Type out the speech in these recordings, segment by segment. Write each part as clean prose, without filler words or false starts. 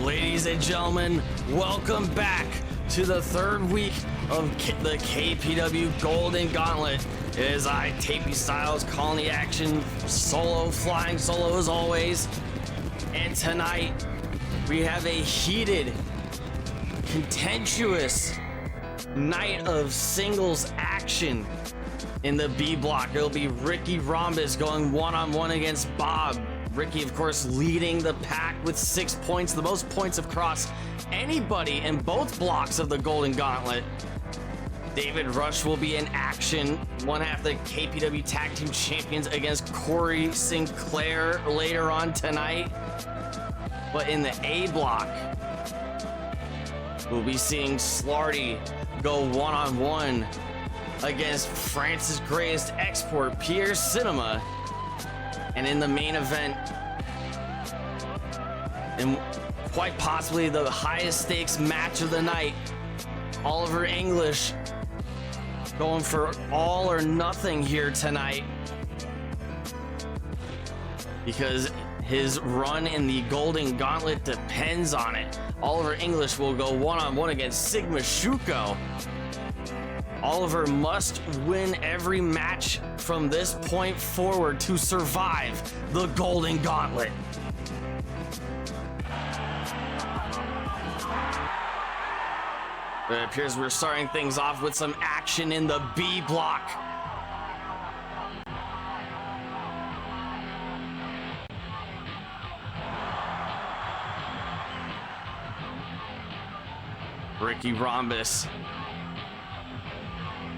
Ladies and gentlemen, welcome back to the third week of the KPW Golden Gauntlet. It is I, Tapey Styles, calling the action, flying solo as always. And tonight, we have a heated, contentious night of singles action in the B block. It'll be Ricky Rhombus going one-on-one against Bob. Ricky, of course, leading the pack with 6 points, the most points across anybody in both blocks of the Golden Gauntlet. David Rush will be in action, one half the KPW Tag Team Champions against Corey Sinclair later on tonight. But in the A block, we'll be seeing Slarty go one-on-one against France's greatest export, Pierre Cinema. And in the main event, and quite possibly the highest stakes match of the night, Oliver English going for all or nothing here tonight, because his run in the Golden Gauntlet depends on it. Oliver English will go one-on-one against Sigma Shuko. Oliver must win every match from this point forward to survive the Golden Gauntlet. It appears we're starting things off with some action in the B block. Ricky Rhombus,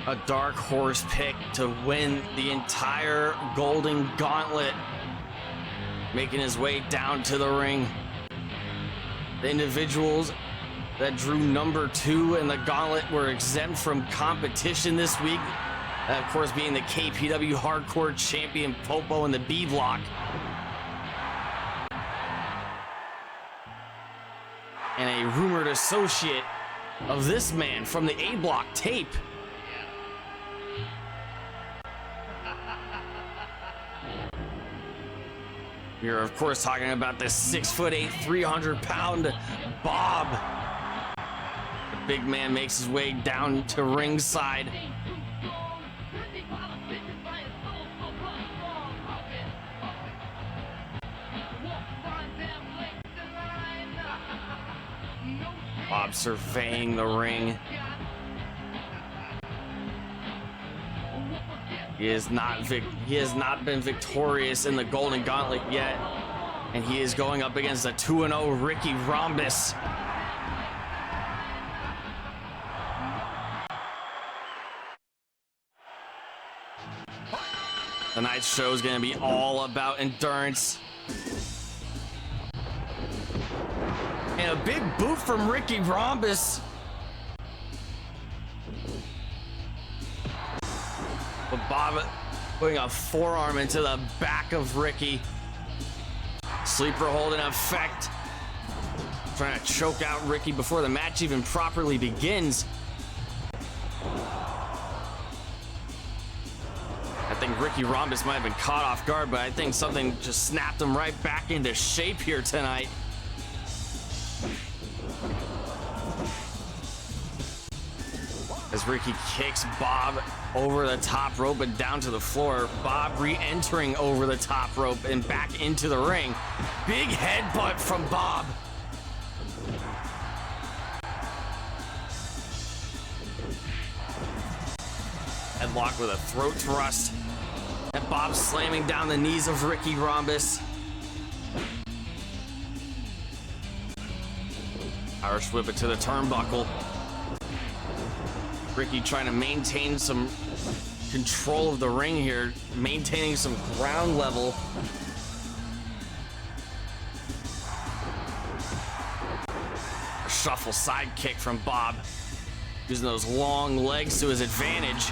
a dark horse pick to win the entire Golden Gauntlet, making his way down to the ring. The individuals that drew number 2 in the Gauntlet were exempt from competition this week, of course being the KPW Hardcore Champion Popo in the B block, and a rumored associate of this man from the A block, Tape. We're of course talking about the 6'8", 300-pound Bob. The big man makes his way down to ringside. Bob surveying the ring. He has not been victorious in the Golden Gauntlet yet, and he is going up against a 2-0 Ricky Rhombus. Tonight's show is going to be all about endurance. And a big boot from Ricky Rhombus. But Bob putting a forearm into the back of Ricky. Sleeper hold in effect. Trying to choke out Ricky before the match even properly begins. I think Ricky Rhombus might have been caught off guard, but I think something just snapped him right back into shape here tonight. As Ricky kicks Bob over the top rope and down to the floor. Bob re-entering over the top rope and back into the ring. Big headbutt from Bob. Headlock with a throat thrust. And Bob slamming down the knees of Ricky Rhombus. Irish whip it to the turnbuckle. Ricky trying to maintain some control of the ring here, maintaining some ground level. A shuffle side kick from Bob, using those long legs to his advantage.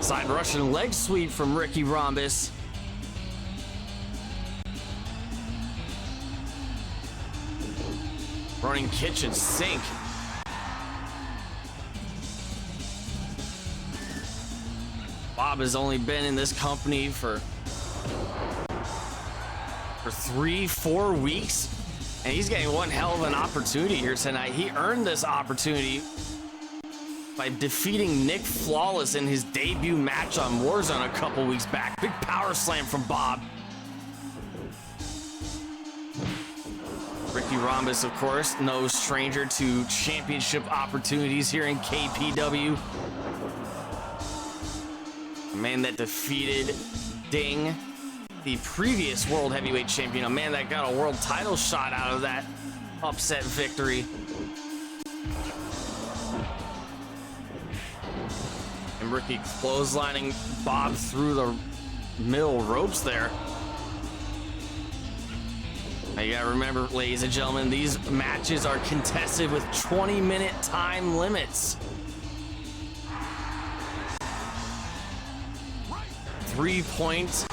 Side Russian leg sweep from Ricky Rhombus. Running kitchen sink. Bob has only been in this company for for 3-4 weeks, and he's getting one hell of an opportunity here tonight. He earned this opportunity by defeating Nick Flawless in his debut match on Warzone a couple weeks back. Big power slam from Bob. Ricky Rhombus, of course, no stranger to championship opportunities here in KPW. A man that defeated Ding, the previous world heavyweight champion, a man that got a world title shot out of that upset victory. And Ricky clotheslining Bob through the middle ropes there. Now you gotta remember, ladies and gentlemen, these matches are contested with 20-minute time limits. 3 points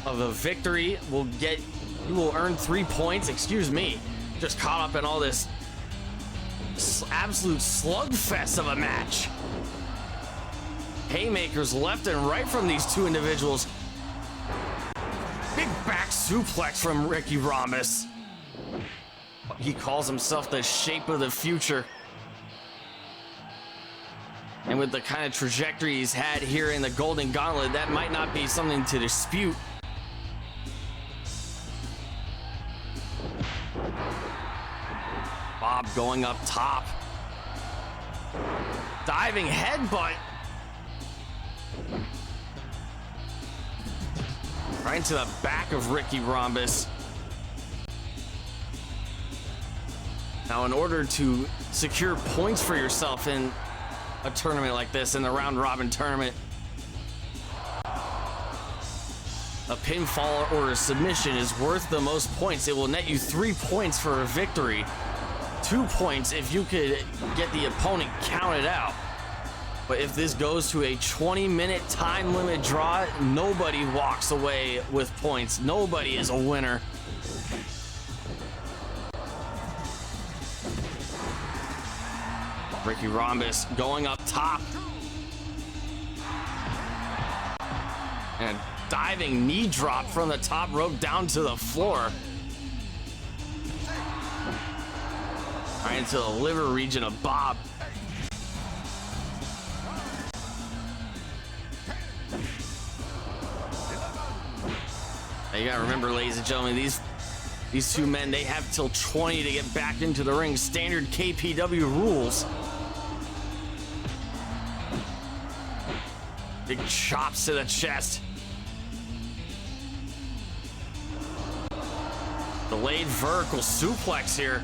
of a victory will get, you will earn 3 points. Excuse me, just caught up in all this absolute slugfest of a match. Haymakers left and right from these two individuals. Big back suplex from Ricky Rhombus. He calls himself the shape of the future. And with the kind of trajectory he's had here in the Golden Gauntlet, that might not be something to dispute. Bob going up top. Diving headbutt. Right into the back of Ricky Rhombus. Now, in order to secure points for yourself in a tournament like this, in the round robin tournament, a pinfall or a submission is worth the most points. It will net you 3 points for a victory, 2 points if you could get the opponent counted out. But if this goes to a 20-minute time limit draw, nobody walks away with points. Nobody is a winner. Ricky Rhombus going up top. And a diving knee drop from the top rope down to the floor. Right into the liver region of Bob. Now you gotta remember, ladies and gentlemen, these two men, they have till 20 to get back into the ring. Standard KPW rules. Big chops to the chest. Delayed vertical suplex here.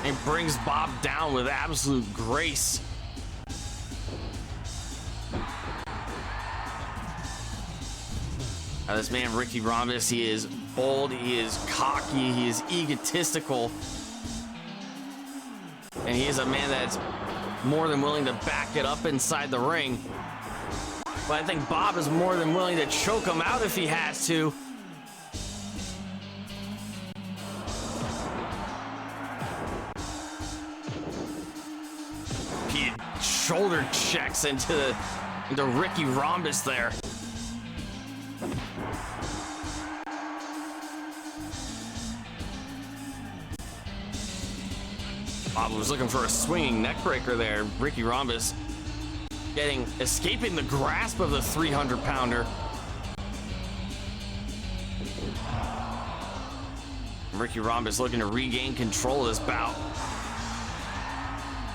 And brings Bob down with absolute grace. Now this man, Ricky Rhombus, he is bold, he is cocky, he is egotistical. And he is a man that's more than willing to back it up inside the ring. But I think Bob is more than willing to choke him out if he has to. He shoulder checks into Ricky Rhombus there. Bob was looking for a swinging neck breaker there. Ricky Rhombus escaping the grasp of the 300-pounder. Ricky Rhombus looking to regain control of this bout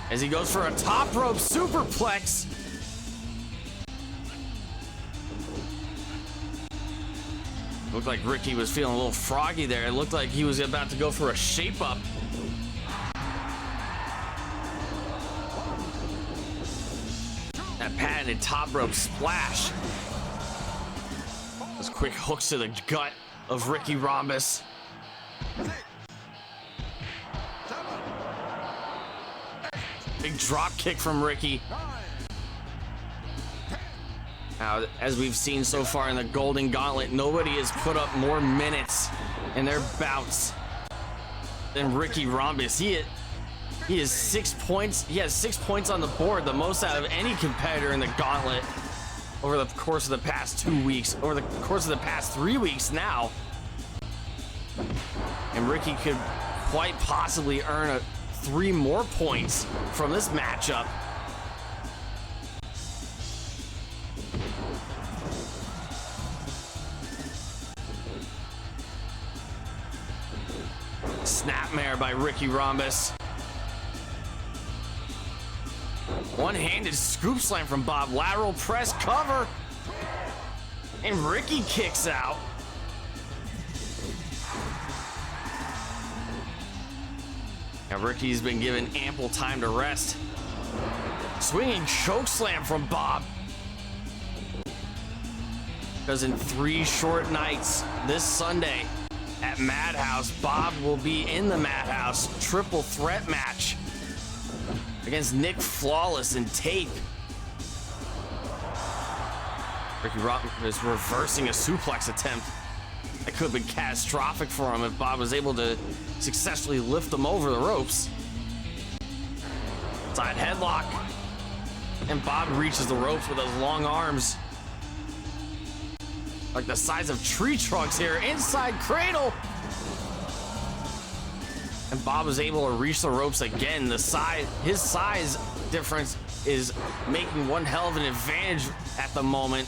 as he goes for a top rope superplex. Looked like Ricky was feeling a little froggy there. It looked like he was about to go for a shape up. That patented top rope splash. Those quick hooks to the gut of Ricky Rhombus. Big drop kick from Ricky. Now, as we've seen so far in the Golden Gauntlet, nobody has put up more minutes in their bouts than Ricky Rhombus. He is 6 points. He has 6 points on the board, the most out of any competitor in the Gauntlet. over the course of the past 2 weeks, over the course of the past 3 weeks now. And Ricky could quite possibly earn 3 more points from this matchup. Snapmare by Ricky Rhombus. One-handed scoop slam from Bob. Lateral press cover. And Ricky kicks out. Now Ricky's been given ample time to rest. Swinging choke slam from Bob. Because in 3 short nights this Sunday at Madhouse, Bob will be in the Madhouse triple threat match against Nick Flawless and Tape. Ricky Rhombus is reversing a suplex attempt that could have been catastrophic for him if Bob was able to successfully lift him over the ropes. Side headlock. And Bob reaches the ropes with those long arms, like the size of tree trunks here. Inside cradle. And Bob was able to reach the ropes again. His size difference is making one hell of an advantage at the moment.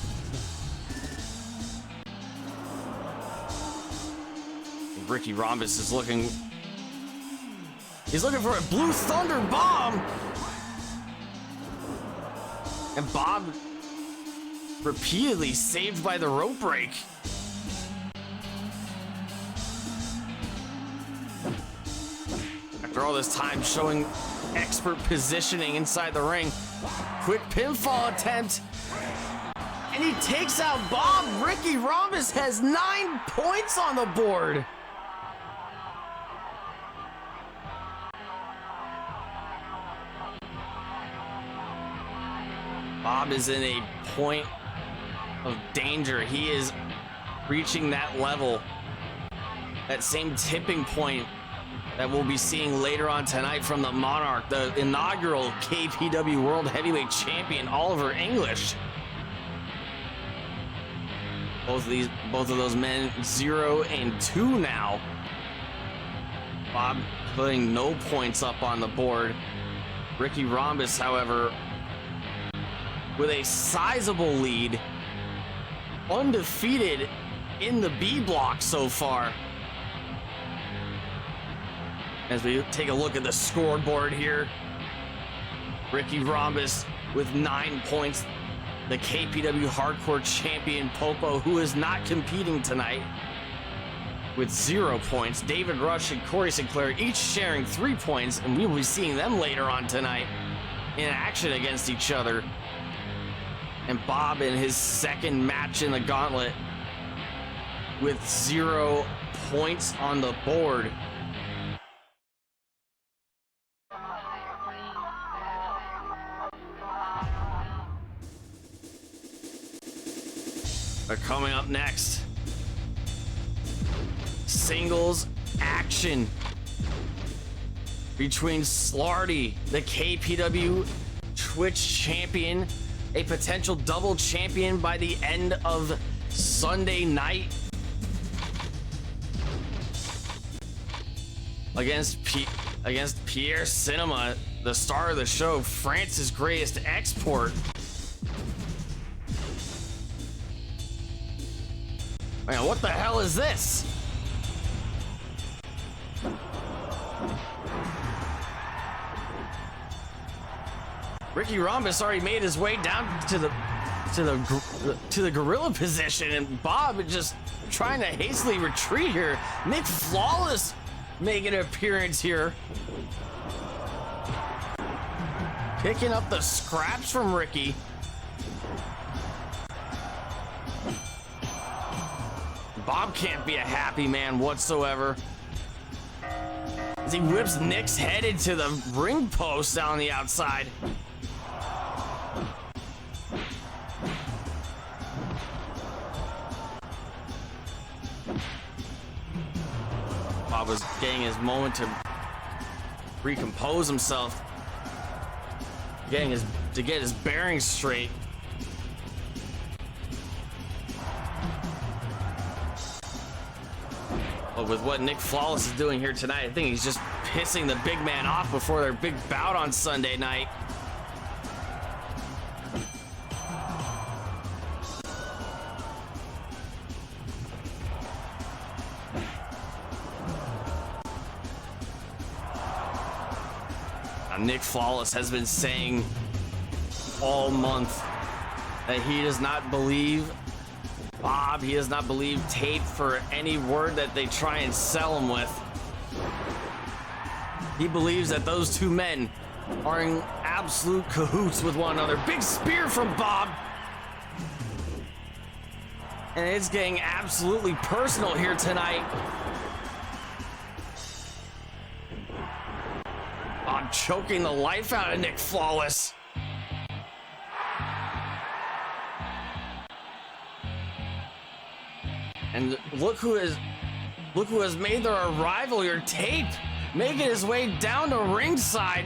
Ricky Rhombus is looking. He's looking for a Blue Thunder bomb. And Bob repeatedly saved by the rope break. After all this time showing expert positioning inside the ring. Quick pinfall attempt. And he takes out Bob. Ricky Rhombus has 9 points on the board. Bob is in a point of danger. He is reaching that level, that same tipping point that we'll be seeing later on tonight from the Monarch, the inaugural KPW World Heavyweight Champion, Oliver English. Both of those men 0 and 2 now. Bob putting no points up on the board. Ricky Rhombus, however, with a sizable lead, undefeated in the B block so far. As we take a look at the scoreboard here, Ricky Rhombus with 9 points. The KPW Hardcore Champion Popo, who is not competing tonight, with 0 points. David Rush and Corey Sinclair each sharing 3 points, and we will be seeing them later on tonight in action against each other. And Bob in his second match in the Gauntlet with 0 points on the board. But coming up next, singles action between Slarty, the KPW Twitch champion, a potential double champion by the end of Sunday night, against Pierre Cinema, the star of the show, France's greatest export. Man, what the hell is this? Ricky Rhombus already made his way down to the gorilla position, and Bob is just trying to hastily retreat here. Nick Flawless making an appearance here, picking up the scraps from Ricky. Bob can't be a happy man whatsoever as he whips Nick's head into the ring post down on the outside. Bob was getting his moment to recompose himself, to get his bearings straight. But with what Nick Flawless is doing here tonight, I think he's just pissing the big man off before their big bout on Sunday night. Now, Nick Flawless has been saying all month that he does not believe Bob, he does not believe Tape for any word that they try and sell him with. He believes that those two men are in absolute cahoots with one another. Big spear from Bob. And it's getting absolutely personal here tonight. Bob choking the life out of Nick Flawless. And look who has made their arrival here. Tape making his way down to ringside.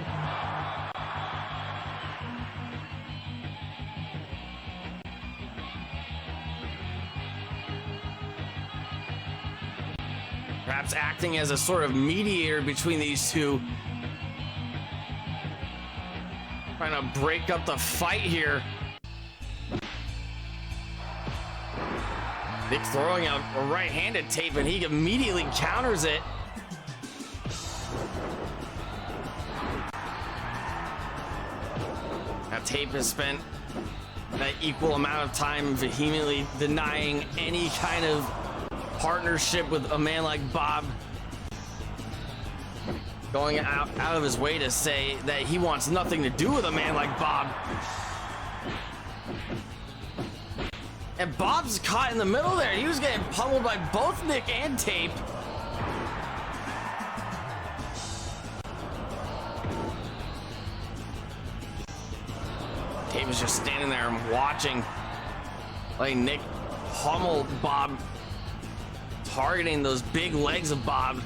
Perhaps acting as a sort of mediator between these two. Trying to break up the fight here. Nick throwing out a right-handed Tape, and he immediately counters it. Now Tape has spent that equal amount of time vehemently denying any kind of partnership with a man like Bob. Going out of his way to say that he wants nothing to do with a man like Bob. And Bob's caught in the middle there. He was getting pummeled by both Nick and Tape. Tape was just standing there and watching, letting Nick pummel Bob, targeting those big legs of Bob.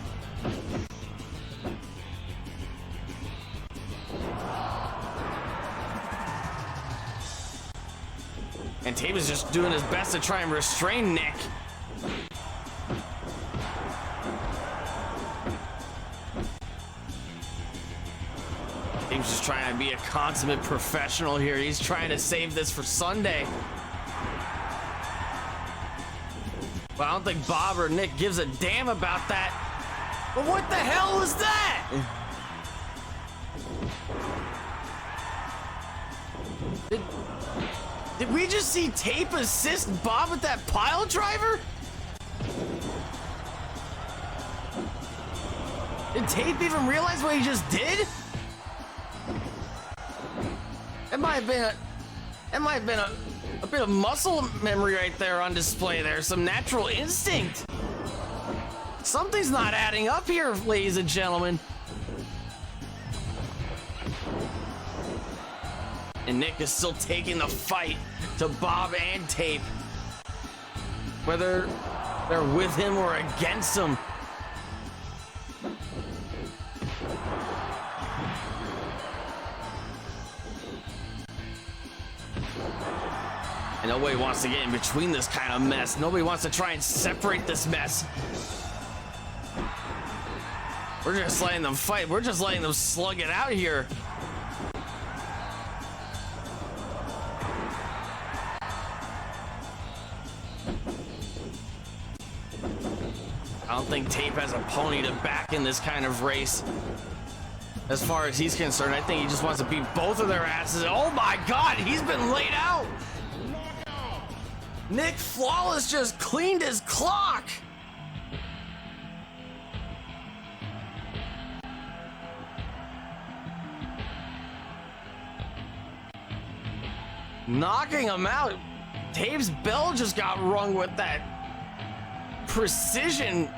And Tape is just doing his best to try and restrain Nick. Tape's just trying to be a consummate professional here. He's trying to save this for Sunday. But I don't think Bob or Nick gives a damn about that. But what the hell was that? Did we just see Tape assist Bob with that pile driver? Did Tape even realize what he just did? It might have been a bit of muscle memory right there on display there. Some natural instinct. Something's not adding up here, ladies and gentlemen. And Nick is still taking the fight to Bob and Tape, whether they're with him or against him. And nobody wants to get in between this kind of mess. Nobody wants to try and separate this mess. We're just letting them fight. We're just letting them slug it out here. I don't think Tape has a pony to back in this kind of race. As far as he's concerned, I think he just wants to beat both of their asses. Oh my God, he's been laid out. Nick Flawless just cleaned his clock. Knocking him out. Tape's bell just got rung with that precision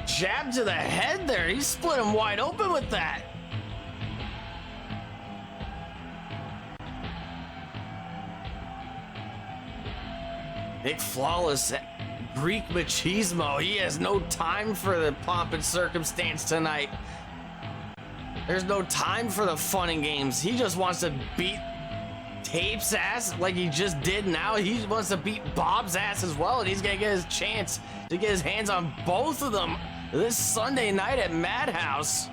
jab to the head there. He split him wide open with that. Nick Flawless, Greek machismo. He has no time for the pomp and circumstance tonight. There's no time for the fun and games. He just wants to beat Tape's ass like he just did now. He wants to beat Bob's ass as well, and he's gonna get his chance to get his hands on both of them this Sunday night at Madhouse.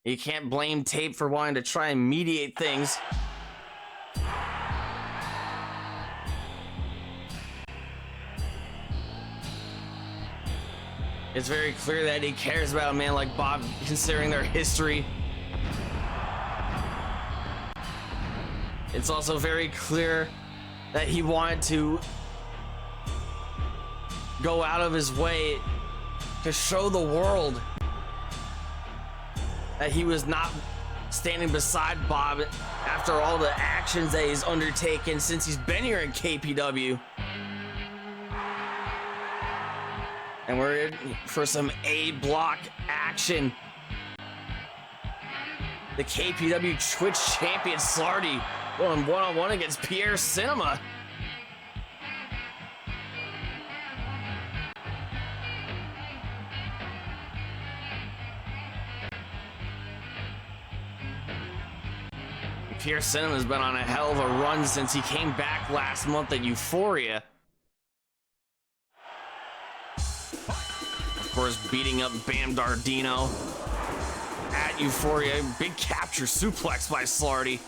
You can't blame Tape for wanting to try and mediate things. It's very clear that he cares about a man like Bob, considering their history. It's also very clear that he wanted to go out of his way to show the world that he was not standing beside Bob after all the actions that he's undertaken since he's been here in KPW. And we're in for some A block action. The KPW Twitch champion Slarty going one-on-one against Pierre Cinema. Pierre Cinema's been on a hell of a run since he came back last month at Euphoria. Of course, beating up Bam Dardino at Euphoria. Big capture suplex by Slarty.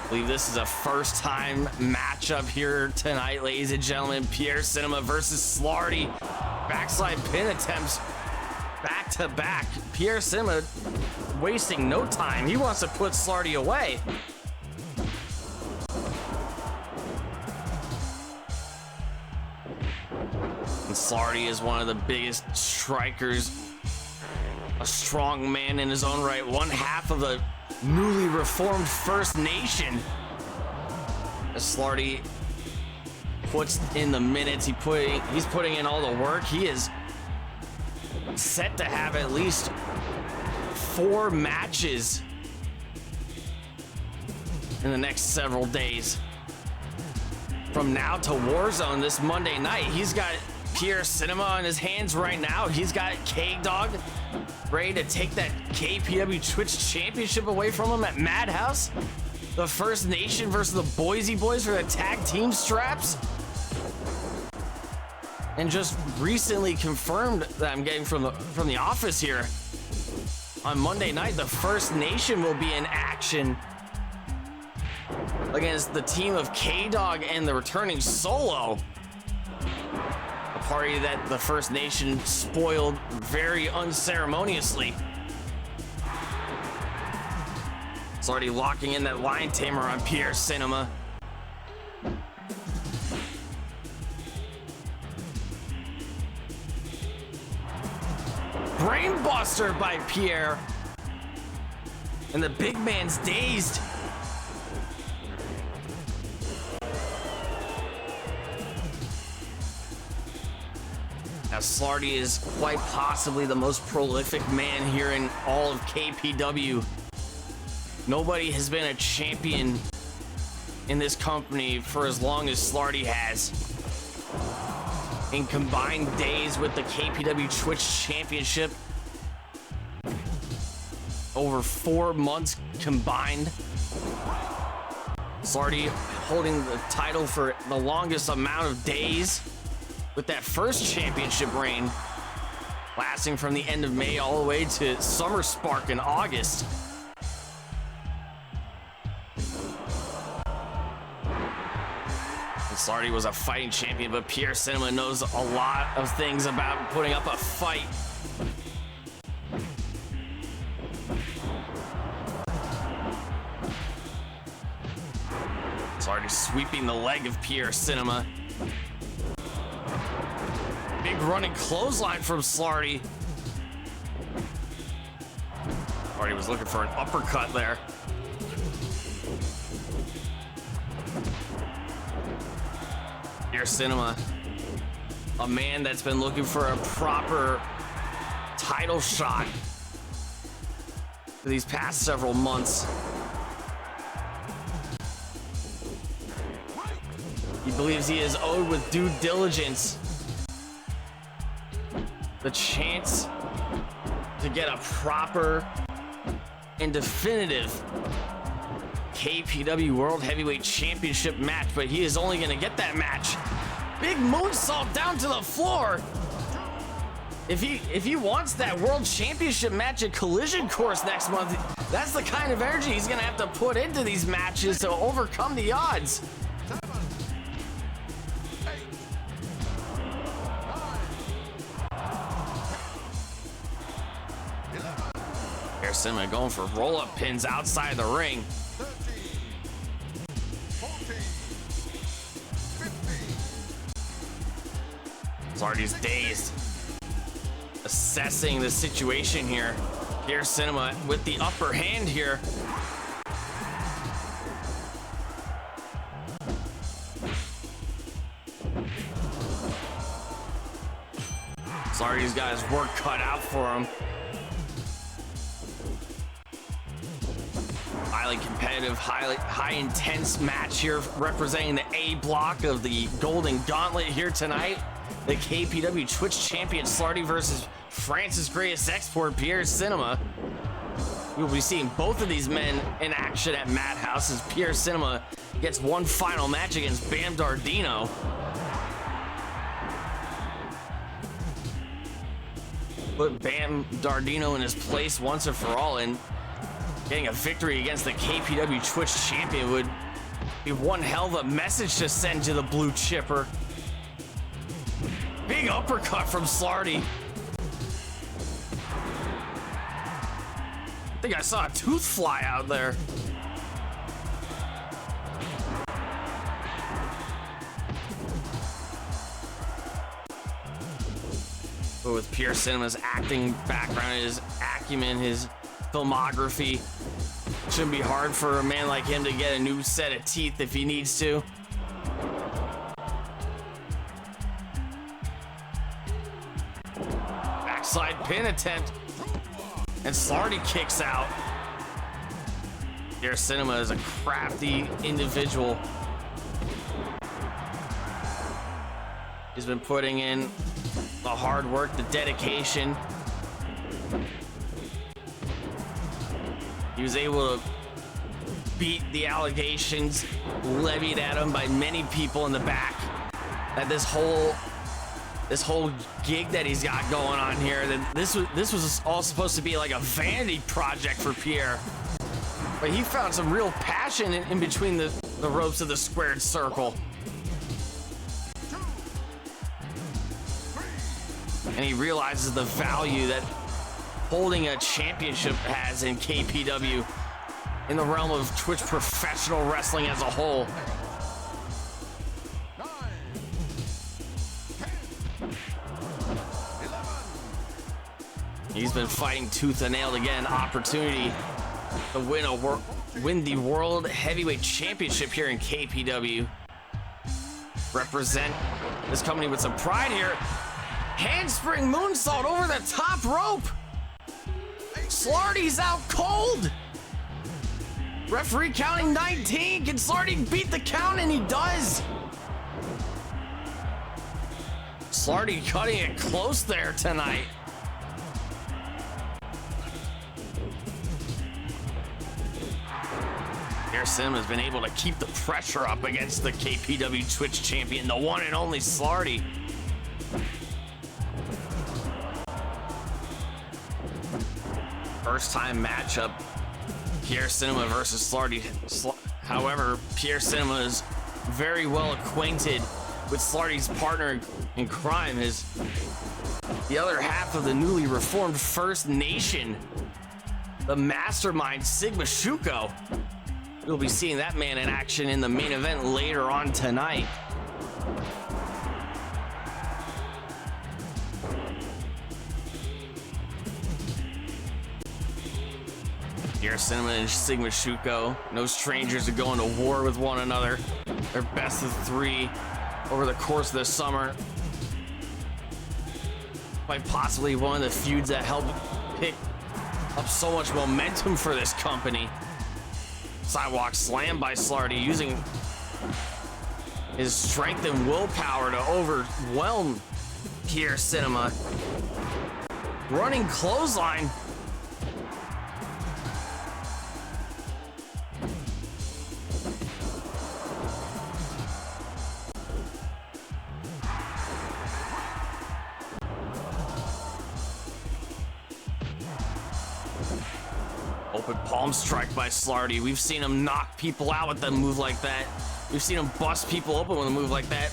I believe this is a first-time matchup here tonight, ladies and gentlemen. Pierre Cinema versus Slarty. Backside pin attempts back to back. Pierre Cinema wasting no time. He wants to put Slarty away. And Slarty is one of the biggest strikers, a strong man in his own right, one half of a newly reformed First Nation. As Slarty puts in the minutes, he's putting in all the work. He is set to have at least 4 matches in the next several days. From now to Warzone this Monday night, he's got Pierre Cinema on his hands right now. He's got K-Dog ready to take that KPW Twitch Championship away from him at Madhouse. The First Nation versus the Boise Boys for the tag team straps. And just recently confirmed that I'm getting from the office here. On Monday night, the First Nation will be in action against the team of K-Dog and the returning Solo. A party that the First Nation spoiled very unceremoniously. It's already locking in that Lion Tamer on Pierre Cinema. Brainbuster by Pierre. And the big man's dazed. Now Slarty is quite possibly the most prolific man here in all of KPW. Nobody has been a champion in this company for as long as Slarty has. In combined days with the KPW Twitch Championship, over 4 months combined. Slarty holding the title for the longest amount of days with that first championship reign lasting from the end of May all the way to Summer Spark in August. Slarty was a fighting champion, but Pierre Cinema knows a lot of things about putting up a fight. Slarty sweeping the leg of Pierre Cinema. Big running clothesline from Slarty. Slarty was looking for an uppercut there. Pierre Cinema, a man that's been looking for a proper title shot for these past several months. He believes he is owed with due diligence the chance to get a proper and definitive KPW World Heavyweight Championship match, but he is only going to get that match. Big moonsault down to the floor. If he wants that World Championship match at Collision Course next month, that's the kind of energy he's going to have to put into these matches to overcome the odds. Here's Cinema going for roll-up pins outside the ring. 13, 15. Slarty's dazed, assessing the situation here. Here's Cinema with the upper hand here. Slarty's got his work cut out for him. Highly competitive, high intense match here, representing the A block of the Golden Gauntlet here tonight. The KPW Twitch champion Slarty versus France's greatest export, Pierre Cinema. We will be seeing both of these men in action at Madhouse as Pierre Cinema gets one final match against Bam Dardino. Put Bam Dardino in his place once and for all, and getting a victory against the KPW Twitch champion would be one hell of a message to send to the blue chipper. Big uppercut from Slarty. I think I saw a tooth fly out there. But with Pierre Cinema's acting background, his acumen, his filmography, shouldn't be hard for a man like him to get a new set of teeth if he needs to. Backside pin attempt, and Slarty kicks out. Pierre Cinema is a crafty individual. He's been putting in the hard work, the dedication. He was able to beat the allegations levied at him by many people in the back that this whole gig that he's got going on here, that this was all supposed to be like a vanity project for Pierre. But he found some real passion in between the ropes of the squared circle. And he realizes the value that holding a championship has in KPW, in the realm of Twitch professional wrestling as a whole. 9, 10, 11. He's been fighting tooth and nail to get an opportunity to win the World Heavyweight Championship here in KPW. Represent this company with some pride here. Handspring moonsault over the top rope. Slarty's out cold. Referee counting 19. Can Slarty beat the count? And he does. Slarty cutting it close there tonight. Pierre Cinema has been able to keep the pressure up against the KPW Twitch champion, the one and only Slarty. First time matchup, Pierre Cinema versus Slarty. However, Pierre Cinema is very well acquainted with Slarty's partner in crime, the other half of the newly reformed First Nation, the mastermind Sigma Shuko. We'll be seeing that man in action in the main event later on tonight. Pierre Cinema and Sigma Shuko, no strangers to going to war with one another. They're best of 3 over the course of the summer. Quite possibly one of the feuds that helped pick up so much momentum for this company. Sidewalk slam by Slarty, using his strength and willpower to overwhelm Pierre Cinema. Running clothesline. Open palm strike by Slarty. We've seen him knock people out with a move like that. We've seen him bust people open with a move like that.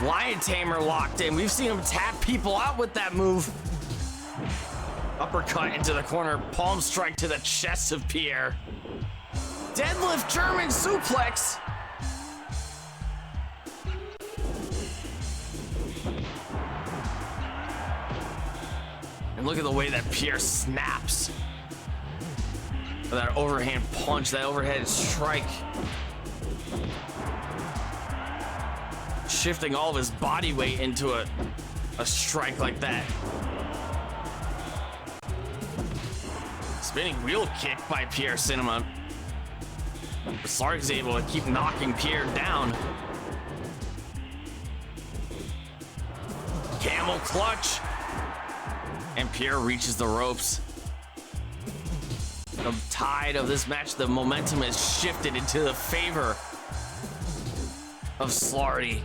Lion Tamer locked in. We've seen him tap people out with that move. Uppercut into the corner. Palm strike to the chest of Pierre. Deadlift German suplex. And look at the way that Pierre snaps. That overhand punch, that overhead strike. Shifting all of his body weight into a strike like that. Spinning wheel kick by Pierre Cinema. Slarty's able to keep knocking Pierre down. Camel clutch. And Pierre reaches the ropes. The tide of this match, the momentum has shifted into the favor of Slarty.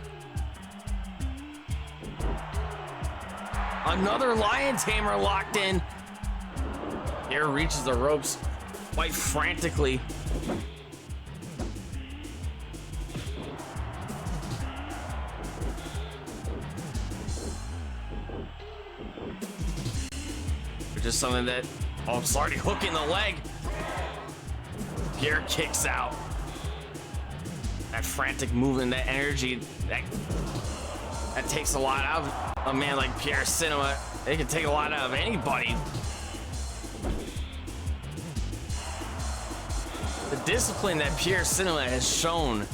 Another Lion Tamer locked in. Pierre reaches the ropes quite frantically. Just something that, oh, Slarty hooking the leg. Pierre kicks out. That frantic movement, that energy, that takes a lot out of a man like Pierre Cinema. It can take a lot out of anybody. The discipline that Pierre Cinema has shown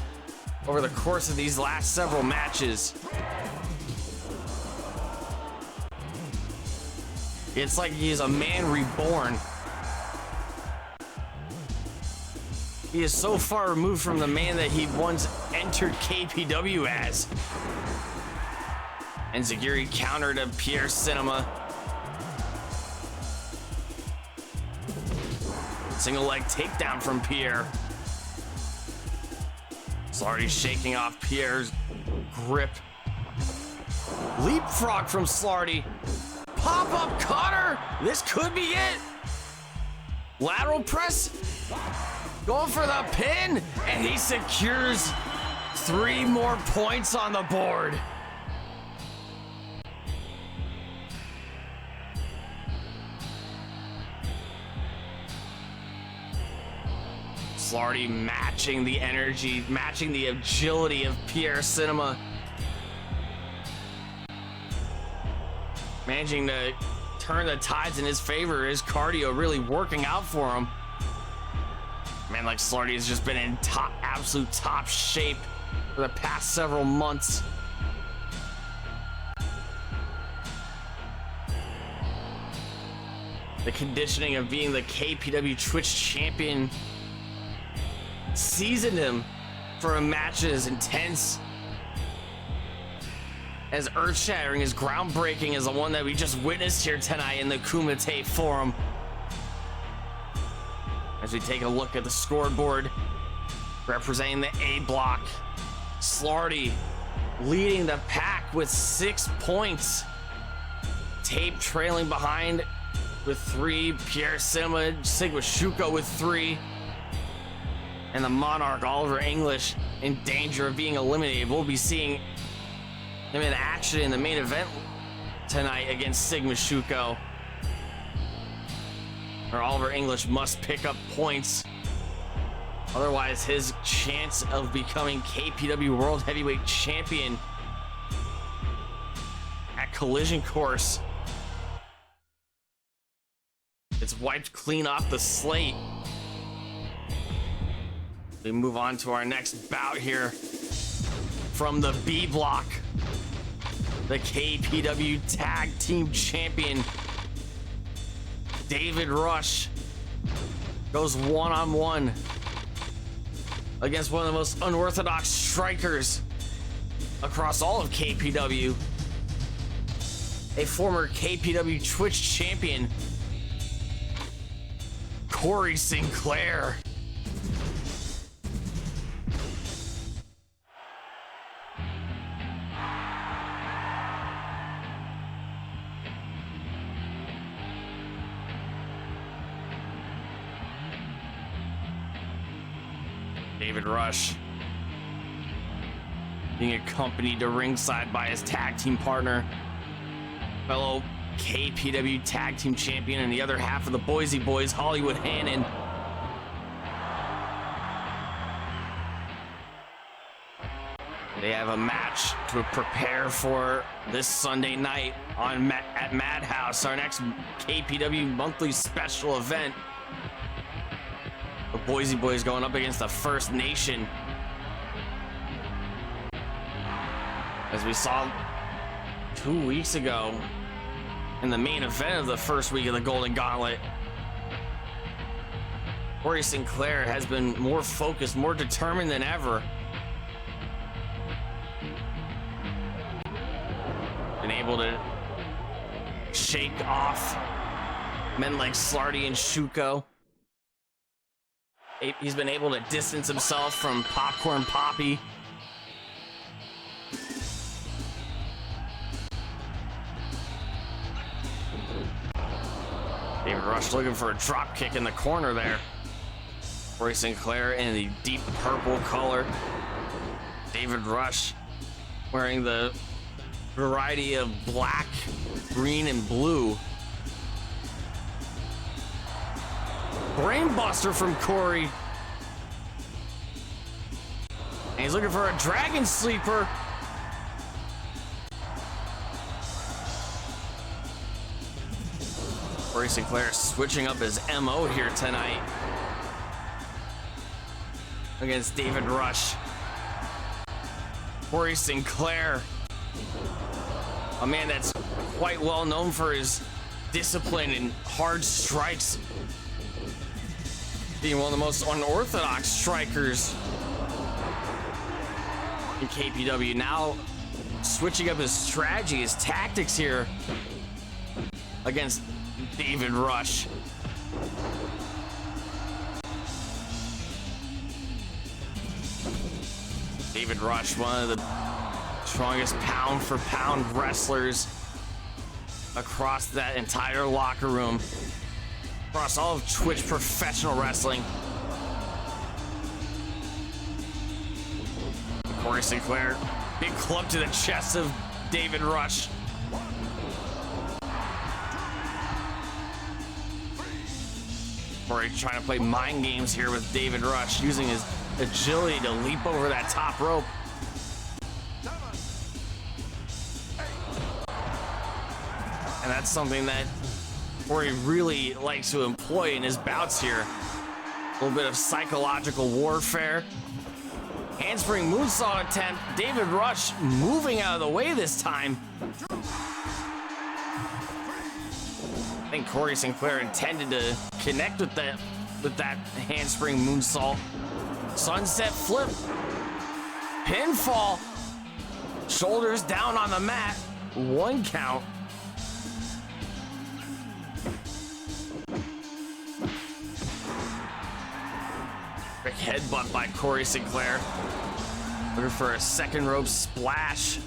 over the course of these last several matches. It's like he's a man reborn. He is so far removed from the man that he once entered KPW as. And Zagiri countered to Pierre Cinema. Single leg takedown from Pierre. Slarty shaking off Pierre's grip. Leapfrog from Slarty. Pop-up cutter. This could be it. Lateral press. Going for the pin. And he secures 3 more points on the board. Slarty matching the energy, matching the agility of Pierre Cinema. Managing to turn the tides in his favor, his cardio really working out for him. Man like Slarty has just been in absolute top shape for the past several months. The conditioning of being the KPW Twitch champion seasoned him for a match as intense, as earth-shattering, as groundbreaking as the one that we just witnessed here tonight in the Kumite Forum. As we take a look at the scoreboard, representing the A block, Slarty leading the pack with 6 points. Tape trailing behind with 3. Pierre Cinema, Sigma Shuko with 3. And the Monarch, Oliver English, in danger of being eliminated. We'll be seeing him in action in the main event tonight against Sigma Shuko. Or Oliver English must pick up points. Otherwise, his chance of becoming KPW World Heavyweight Champion at Collision Course, it's wiped clean off the slate. We move on to our next bout here from the B block. The KPW Tag Team Champion David Rush goes one-on-one against one of the most unorthodox strikers across all of KPW, a former KPW Twitch champion, Corey Sinclair. David Rush being accompanied to ringside by his tag team partner, fellow KPW tag team champion and the other half of the Boise Boys, Hollywood Hannon. They have a match to prepare for this Sunday night at Madhouse, our next KPW monthly special event. The Boise Boys going up against the First Nation. As we saw 2 weeks ago in the main event of the first week of the Golden Gauntlet, Corey Sinclair has been more focused, more determined than ever. Been able to shake off men like Slarty and Shuko. He's been able to distance himself from Popcorn Poppy. David Rush looking for a drop kick in the corner there. Corey Sinclair in the deep purple color. David Rush wearing the variety of black, green, and blue. Brainbuster from Corey. And he's looking for a dragon sleeper. Corey Sinclair switching up his MO here tonight against David Rush. Corey Sinclair, a man that's quite well known for his discipline and hard strikes, being one of the most unorthodox strikers in KPW. Now switching up his strategy, his tactics here against David Rush. David Rush, one of the strongest pound for pound wrestlers across that entire locker room, across all of Twitch professional wrestling. Corey Sinclair, big club to the chest of David Rush. Corey trying to play mind games here with David Rush, using his agility to leap over that top rope. And that's something that Corey really likes to employ in his bouts here. A little bit of psychological warfare. Handspring moonsault attempt. David Rush moving out of the way this time. I think Corey Sinclair intended to connect with that handspring moonsault. Sunset flip. Pinfall. Shoulders down on the mat. 1 count. Quick headbutt by Corey Sinclair. Looking for a second rope splash.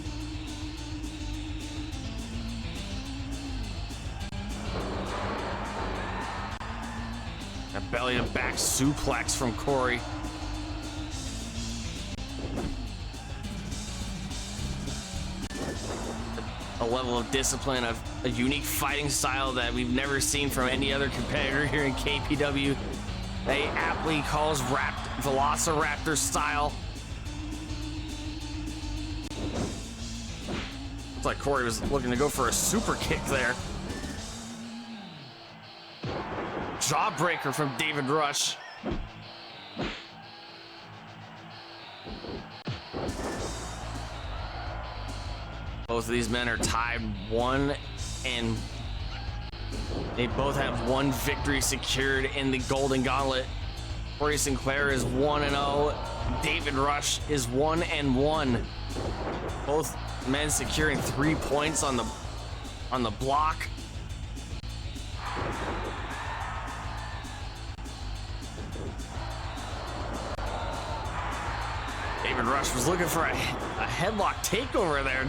A belly to back suplex from Corey. A level of discipline, of a unique fighting style that we've never seen from any other competitor here in KPW. They aptly calls Velociraptor style. Looks like Corey was looking to go for a super kick there. Jawbreaker from David Rush. Both of these men are tied 1, and they both have 1 victory secured in the Golden Gauntlet. Corey Sinclair is 1-0. David Rush is 1-1. Both men securing 3 points on the block. David Rush was looking for a headlock takeover there.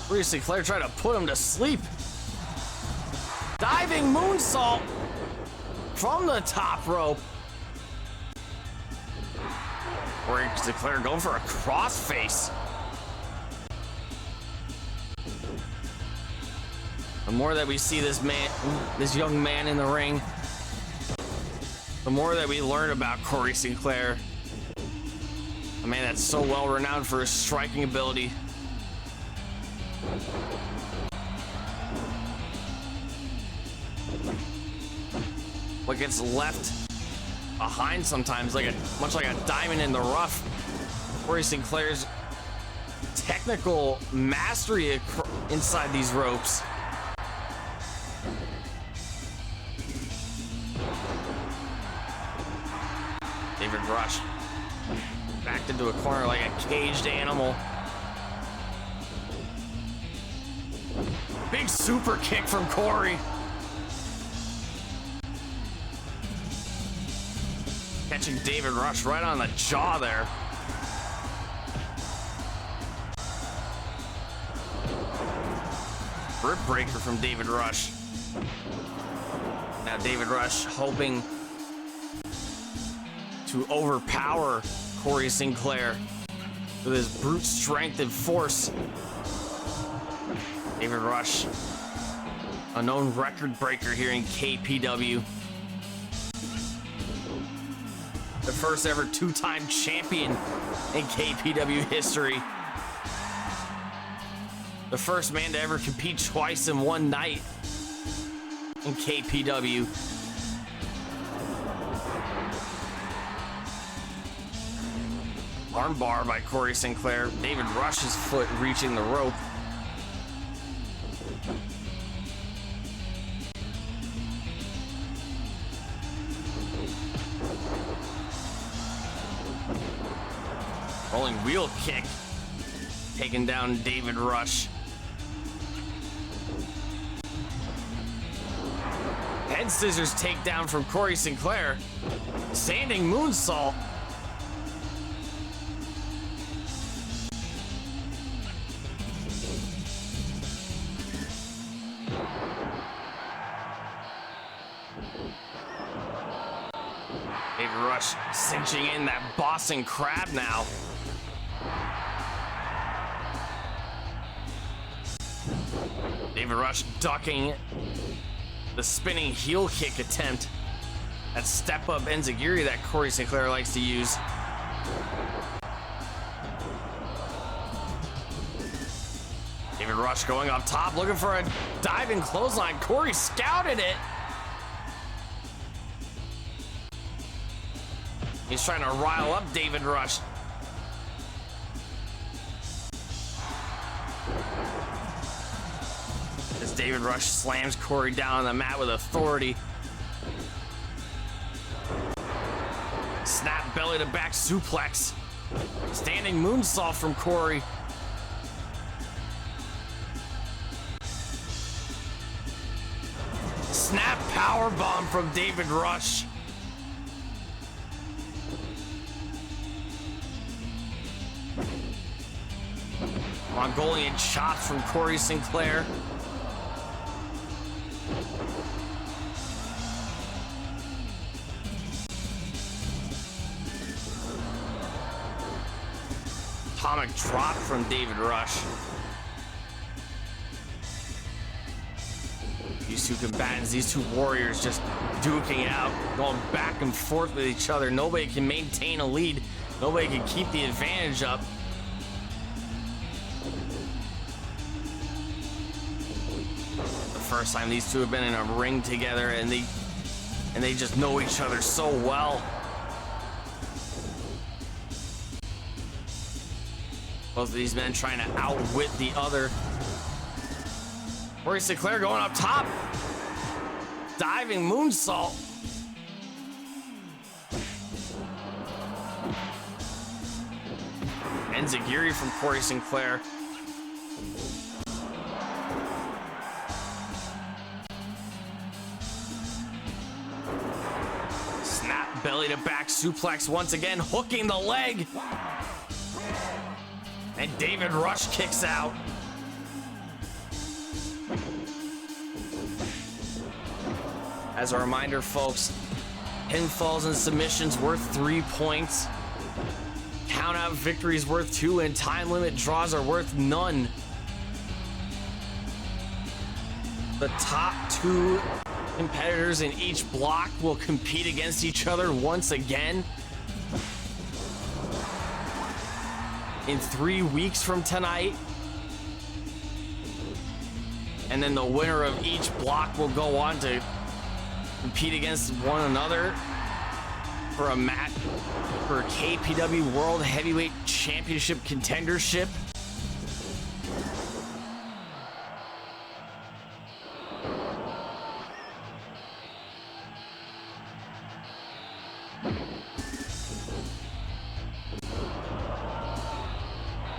Corey Sinclair tried to put him to sleep. Diving moonsault from the top rope. Corey Sinclair going for a crossface. The more that we see this young man in the ring, the more that we learn about Corey Sinclair. A man that's so well renowned for his striking ability. What gets left behind sometimes, much like a diamond in the rough. Corey Sinclair's technical mastery inside these ropes. David Rush backed into a corner like a caged animal. Big super kick from Corey. Catching David Rush right on the jaw there. Rib breaker from David Rush. Now David Rush hoping to overpower Corey Sinclair with his brute strength and force. David Rush, a known record breaker here in KPW. The first ever two-time champion in KPW history. The first man to ever compete twice in one night in KPW. Armbar by Corey Sinclair. David Rush's foot reaching the rope. Rolling wheel kick. Taking down David Rush. Head scissors takedown from Corey Sinclair. Standing moonsault. David Rush cinching in that Boston Crab now. David Rush ducking the spinning heel kick attempt. That step-up enziguri that Corey Sinclair likes to use. David Rush going up top, looking for a diving clothesline. Corey scouted it. He's trying to rile up David Rush. As David Rush slams Corey down on the mat with authority. Snap belly to back suplex. Standing moonsault from Corey. Snap power bomb from David Rush. Mongolian chops from Corey Sinclair. Atomic drop from David Rush. These two combatants, these two warriors just duking it out, going back and forth with each other. Nobody can maintain a lead. Nobody can keep the advantage up. First time these two have been in a ring together, and they just know each other so well. Both of these men trying to outwit the other. Corey Sinclair going up top. Diving moonsault. Enziguri from Corey Sinclair. Belly to back suplex once again, hooking the leg. And David Rush kicks out. As a reminder, folks, pinfalls and submissions worth 3 points. count-out victories worth 2 and time limit draws are worth none. The top 2 competitors in each block will compete against each other once again in 3 weeks from tonight. And then the winner of each block will go on to compete against one another for a match for KPW World Heavyweight Championship contendership.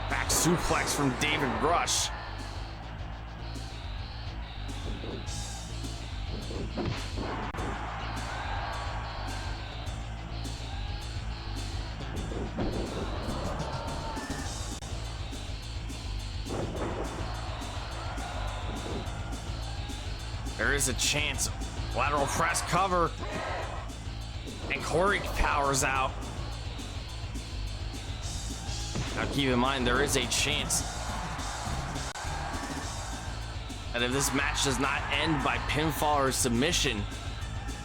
Back suplex from David Rush. There is a chance. Lateral press cover. And Corey powers out. Now keep in mind, there is a chance that if this match does not end by pinfall or submission,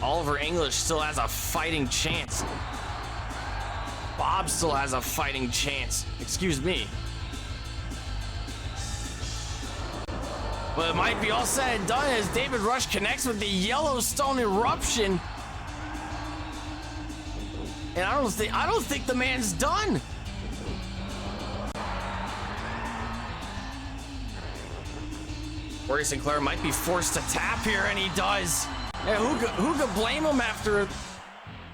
Oliver English still has a fighting chance. Bob still has a fighting chance. Excuse me. But it might be all said and done as David Rush connects with the Yellowstone eruption. And I don't think the man's done. Corey Sinclair might be forced to tap here, and he does. Yeah, who could blame him after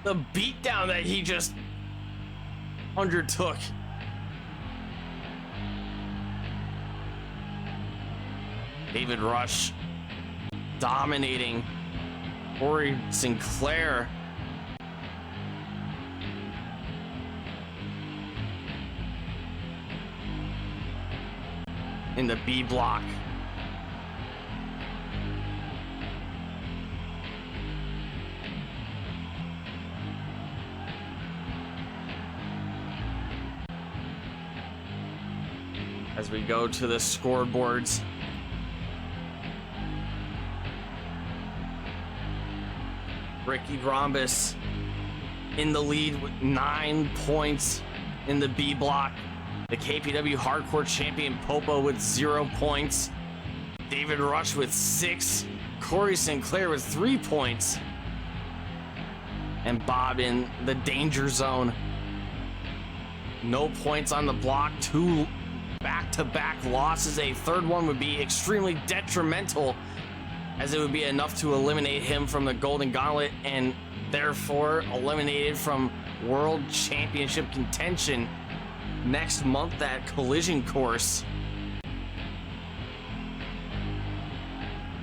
the beatdown that he just undertook? David Rush dominating Corey Sinclair. In the B block. As we go to the scoreboards. Ricky Rhombus in the lead with 9 points in the B block. The KPW Hardcore Champion Popo with 0 points. David Rush with 6. Corey Sinclair with 3 points. And Bob in the danger zone. No points on the block. 2 back-to-back losses. A third one would be extremely detrimental, as it would be enough to eliminate him from the Golden Gauntlet and therefore eliminated from World Championship contention next month at Collision Course.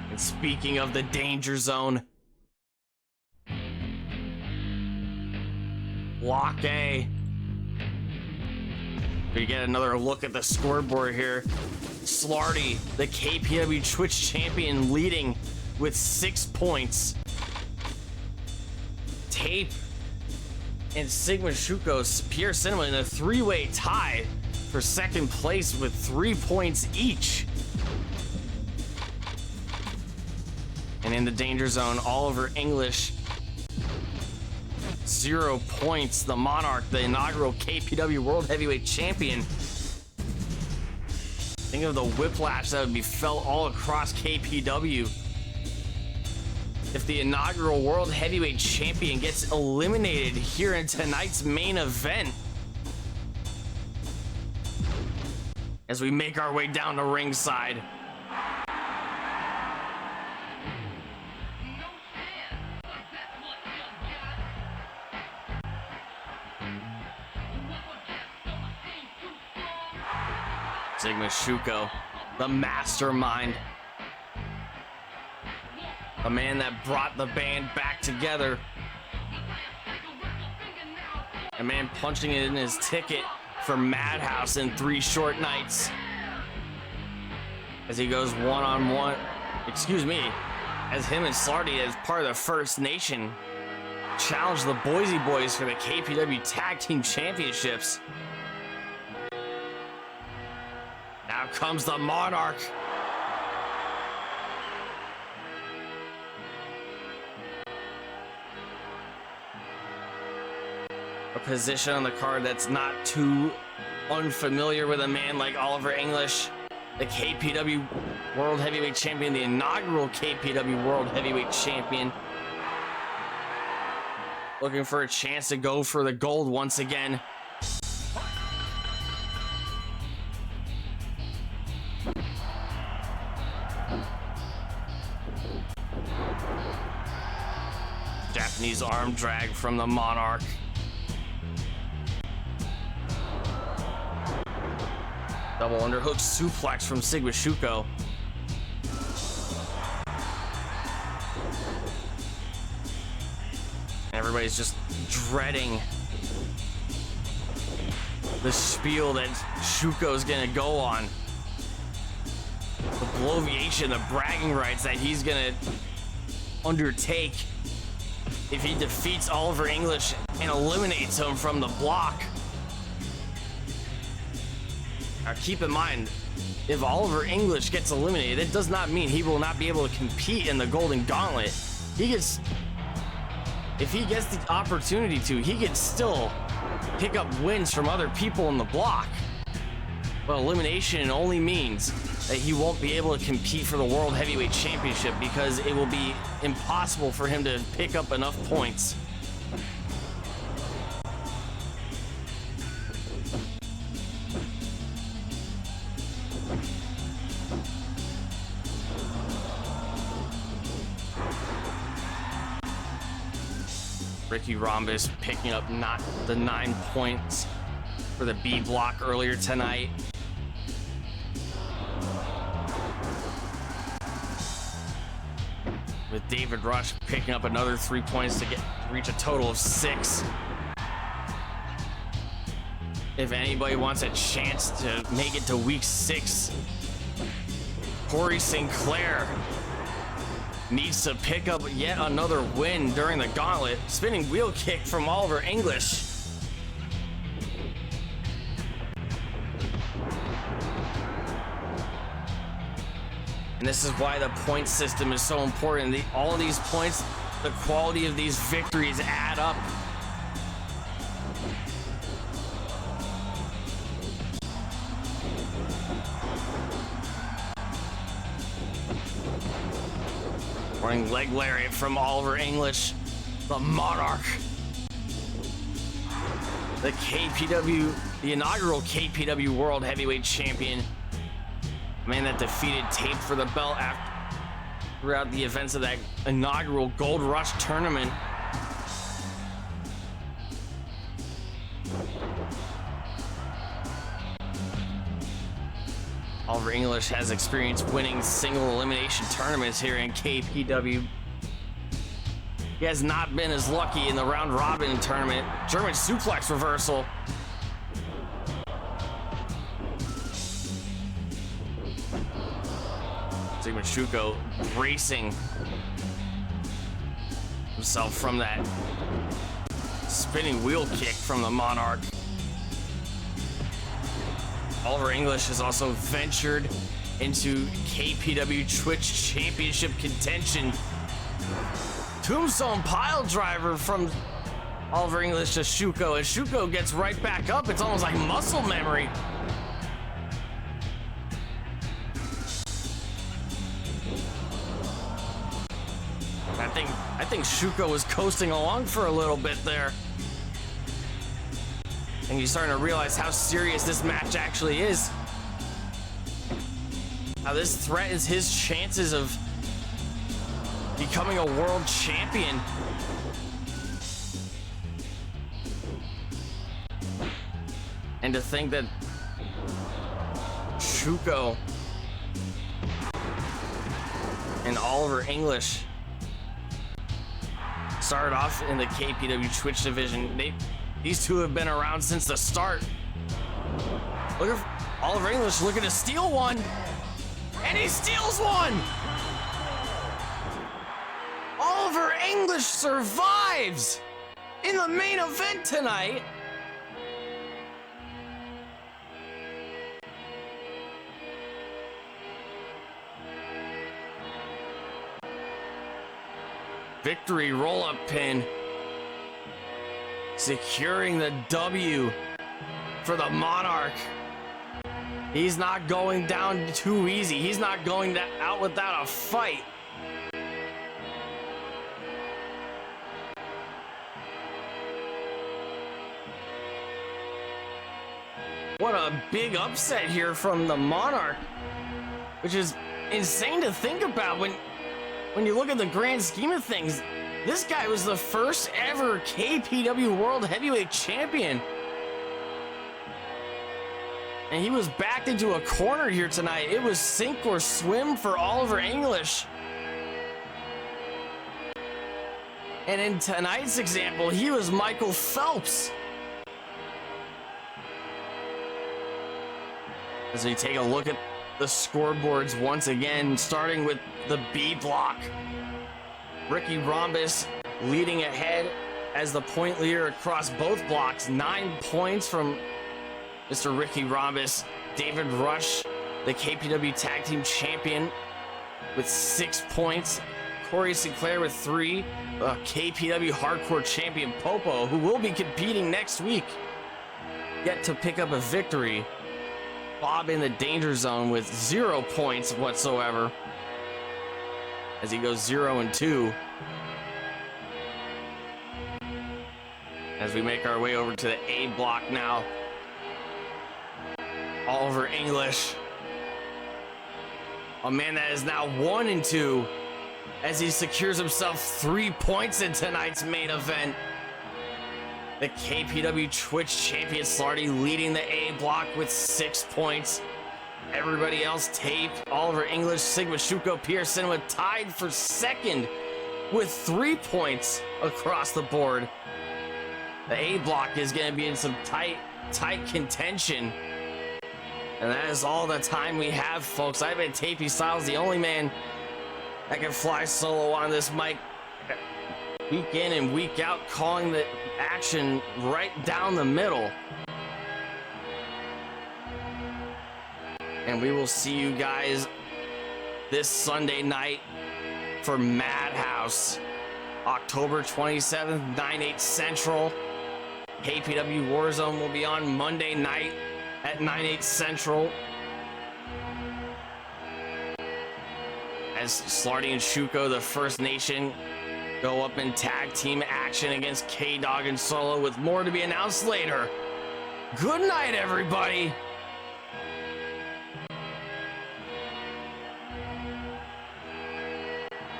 And speaking of the danger zone, Block A. We get another look at the scoreboard here. Slarty, the KPW Twitch champion, leading with 6 points. Tape and Sigma Shukos, Pierre Cinema in a 3-way tie for second place with 3 points each. And in the danger zone, Oliver English, 0 points. The Monarch, the inaugural KPW World Heavyweight Champion. Think of the whiplash that would be felt all across KPW if the inaugural World Heavyweight Champion gets eliminated here in tonight's main event. As we make our way down to ringside. Sigma Shuko, the mastermind. The man that brought the band back together. A man punching in his ticket for Madhouse in 3 short nights. As he goes one-on-one, excuse me, as him and Slarty, as part of the First Nation, challenge the Boise Boys for the KPW Tag Team Championships. comes the Monarch. A position on the card that's not too unfamiliar with a man like Oliver English, the KPW World Heavyweight Champion, the inaugural KPW World Heavyweight Champion. Looking for a chance to go for the gold once again. Japanese arm drag from the Monarch. Double underhook suplex from Sigma Shuko. Everybody's just dreading the spiel that Shuko's gonna go on. The bloviation, the bragging rights that he's gonna undertake if he defeats Oliver English and eliminates him from the block. Now keep in mind, if Oliver English gets eliminated, it does not mean he will not be able to compete in the Golden Gauntlet. If he gets the opportunity to, he can still pick up wins from other people in the block. But elimination only means that he won't be able to compete for the World Heavyweight Championship because it will be impossible for him to pick up enough points. Ricky Rhombus picking up not the 9 points for the B block earlier tonight. With David Rush picking up another 3 points to reach a total of 6. If anybody wants a chance to make it to week 6, Corey Sinclair needs to pick up yet another win during the gauntlet. Spinning wheel kick from Oliver English. And this is why the point system is so important. All of these points, the quality of these victories add up. Running leg lariat from Oliver English, the Monarch. The KPW, the inaugural KPW World Heavyweight Champion. Man that defeated Tape for the belt throughout the events of that inaugural Gold Rush tournament. Oliver English has experience winning single elimination tournaments here in KPW. He has not been as lucky in the round robin tournament. German suplex reversal. Sigma Shuko bracing himself from that spinning wheel kick from the Monarch. Oliver English has also ventured into KPW Twitch Championship contention. Tombstone pile driver from Oliver English to Shuko, and Shuko gets right back up. It's almost like muscle memory. I think Shuko was coasting along for a little bit there. And you're starting to realize how serious this match actually is. How this threatens his chances of becoming a world champion. And to think that Shuko and Oliver English started off in the KPW Twitch division. These two have been around since the start. Look at Oliver English looking to steal one, and he steals one. Oliver English survives in the main event tonight. Victory roll-up pin. Securing the W for the Monarch. He's not going down too easy. He's not going out without a fight. What a big upset here from the Monarch, which is insane to think about when you look at the grand scheme of things. This guy was the first ever KPW World Heavyweight Champion. And he was backed into a corner here tonight. It was sink or swim for Oliver English. And in tonight's example, he was Michael Phelps. As we take a look at the scoreboards once again, starting with the B block. Ricky Rhombus leading ahead as the point leader across both blocks. 9 points from Mr. Ricky Rhombus. David Rush, the KPW Tag Team Champion, with 6 points. Corey Sinclair with 3. KPW Hardcore Champion Popo, who will be competing next week, yet to pick up a victory. Bob in the danger zone with 0 points whatsoever, as he goes 0-2. As we make our way over to the A block now, Oliver English, a man that is now 1-2, as he secures himself 3 points in tonight's main event. The KPW Twitch champion Slarty leading the A block with 6 points. Everybody else taped. Oliver English, Sigma Shuko Pearson with tied for second with 3 points across the board. The A block is going to be in some tight contention. And that is all the time we have, folks. I've been Tapey Styles, the only man that can fly solo on this mic week in and week out, calling the action right down the middle. And we will see you guys this Sunday night for Madhouse, October 27th, 9/8 Central. KPW Warzone will be on Monday night at 9/8 Central, as Slarty and Shuko, the First Nation, go up in tag team action against K-Dog and Solo, with more to be announced later. Good night, everybody.